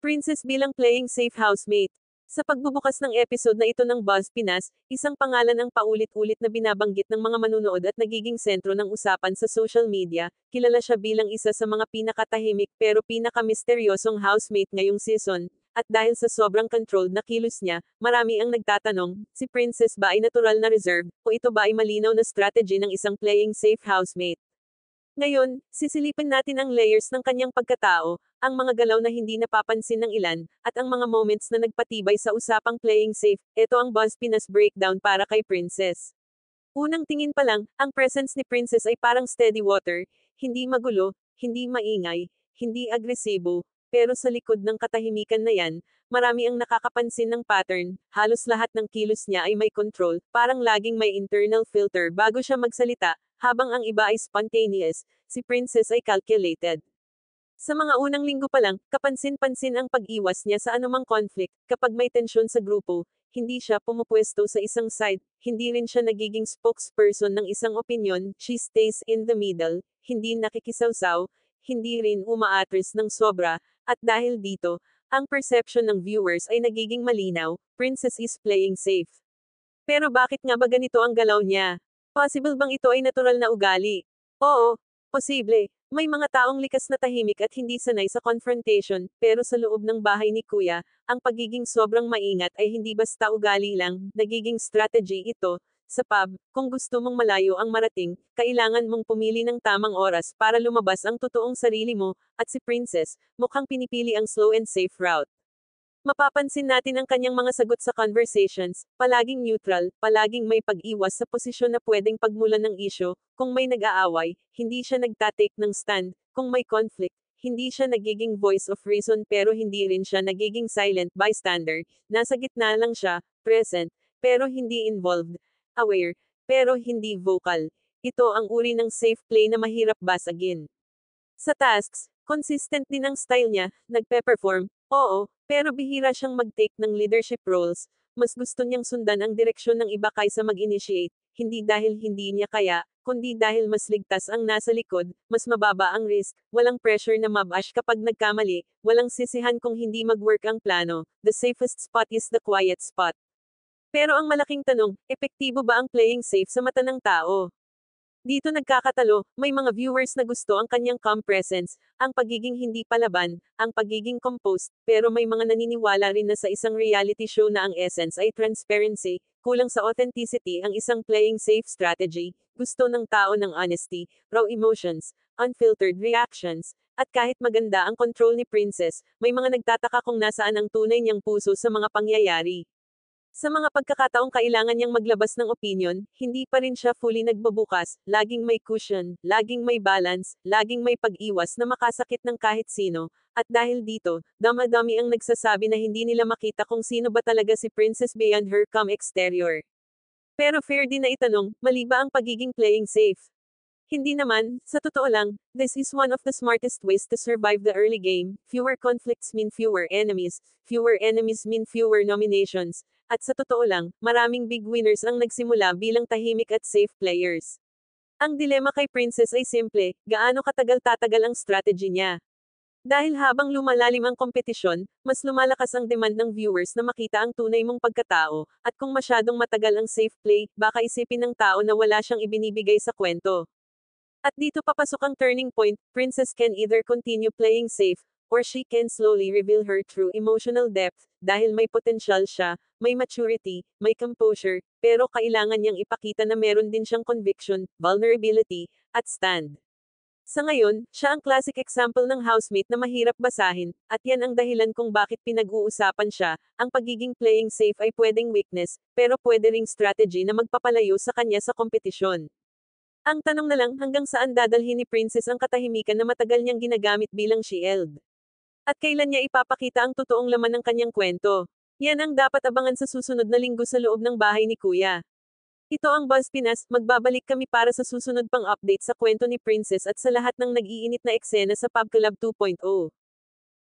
Princess bilang playing safe housemate. Sa pagbubukas ng episode na ito ng Buzz Pinas, isang pangalan ang paulit-ulit na binabanggit ng mga manunood at nagiging sentro ng usapan sa social media. Kilala siya bilang isa sa mga pinakatahimik pero pinakamisteryosong housemate ngayong season. At dahil sa sobrang controlled na kilos niya, marami ang nagtatanong, si Princess ba ay natural na reserve, o ito ba ay malinaw na strategy ng isang playing safe housemate? Ngayon, sisilipin natin ang layers ng kanyang pagkatao, ang mga galaw na hindi napapansin ng ilan, at ang mga moments na nagpatibay sa usapang playing safe. Ito ang Buzz Pinas breakdown para kay Princess. Unang tingin pa lang, ang presence ni Princess ay parang steady water, hindi magulo, hindi maingay, hindi agresibo, pero sa likod ng katahimikan na yan, marami ang nakakapansin ng pattern, halos lahat ng kilos niya ay may control, parang laging may internal filter bago siya magsalita, habang ang iba ay spontaneous, si Princess ay calculated. Sa mga unang linggo pa lang, kapansin-pansin ang pag-iwas niya sa anumang conflict, kapag may tensyon sa grupo, hindi siya pumupwesto sa isang side, hindi rin siya nagiging spokesperson ng isang opinyon, she stays in the middle, hindi nakikisawsaw, hindi rin umaatras ng sobra, at dahil dito, ang perception ng viewers ay nagiging malinaw, Princess is playing safe. Pero bakit nga ba ganito ang galaw niya? Possible bang ito ay natural na ugali? Oo, posible. May mga taong likas na tahimik at hindi sanay sa confrontation, pero sa loob ng bahay ni Kuya, ang pagiging sobrang maingat ay hindi basta ugali lang, nagiging strategy ito. Sa pub, kung gusto mong malayo ang marating, kailangan mong pumili ng tamang oras para lumabas ang totoong sarili mo, at si Princess, mukhang pinipili ang slow and safe route. Mapapansin natin ang kanyang mga sagot sa conversations, palaging neutral, palaging may pag-iwas sa posisyon na pwedeng pagmulan ng isyo, kung may nag-aaway, hindi siya nagtatake ng stand, kung may conflict, hindi siya nagiging voice of reason pero hindi rin siya nagiging silent bystander, nasa gitna lang siya, present, pero hindi involved, aware, pero hindi vocal. Ito ang uri ng safe play na mahirap basagin. Sa tasks, consistent din ang style niya, nagpe-perform, oo, pero bihira siyang mag-take ng leadership roles, mas gusto niyang sundan ang direksyon ng iba kaysa mag-initiate, hindi dahil hindi niya kaya, kundi dahil mas ligtas ang nasa likod, mas mababa ang risk, walang pressure na mabash kapag nagkamali, walang sisihan kung hindi mag-work ang plano, the safest spot is the quiet spot. Pero ang malaking tanong, epektibo ba ang playing safe sa mata ng tao? Dito nagkakatalo, may mga viewers na gusto ang kanyang calm presence, ang pagiging hindi palaban, ang pagiging composed, pero may mga naniniwala rin na sa isang reality show na ang essence ay transparency, kulang sa authenticity ang isang playing safe strategy, gusto ng tao ng honesty, raw emotions, unfiltered reactions, at kahit maganda ang control ni Princess, may mga nagtataka kung nasaan ang tunay niyang puso sa mga pangyayari. Sa mga pagkakataong kailangan niyang maglabas ng opinion, hindi pa rin siya fully nagbabukas, laging may cushion, laging may balance, laging may pag-iwas na makasakit ng kahit sino, at dahil dito, dama-dami ang nagsasabi na hindi nila makita kung sino ba talaga si Princess beyond her calm exterior. Pero fair din na itanong, mali ba ang pagiging playing safe? Hindi naman, sa totoo lang, this is one of the smartest ways to survive the early game. Fewer conflicts mean fewer enemies mean fewer nominations, at sa totoo lang, maraming big winners ang nagsimula bilang tahimik at safe players. Ang dilema kay Princess ay simple, gaano katagal tatagal ang strategy niya. Dahil habang lumalalim ang kompetisyon, mas lumalakas ang demand ng viewers na makita ang tunay mong pagkatao, at kung masyadong matagal ang safe play, baka isipin ng tao na wala siyang ibinibigay sa kwento. At dito papasok ang turning point, Princess can either continue playing safe, or she can slowly reveal her true emotional depth, dahil may potential siya, may maturity, may composure, pero kailangan niyang ipakita na meron din siyang conviction, vulnerability, at stand. Sa ngayon, siya ang classic example ng housemate na mahirap basahin, at yan ang dahilan kung bakit pinag-uusapan siya, ang pagiging playing safe ay pwedeng weakness, pero pwede ring strategy na magpapalayo sa kanya sa kompetisyon. Ang tanong na lang hanggang saan dadalhin ni Princess ang katahimikan na matagal niyang ginagamit bilang shield. At kailan niya ipapakita ang totoong laman ng kanyang kwento. Yan ang dapat abangan sa susunod na linggo sa loob ng bahay ni Kuya. Ito ang Buzz Pinas, magbabalik kami para sa susunod pang update sa kwento ni Princess at sa lahat ng nag-iinit na eksena sa Pub Club 2.0.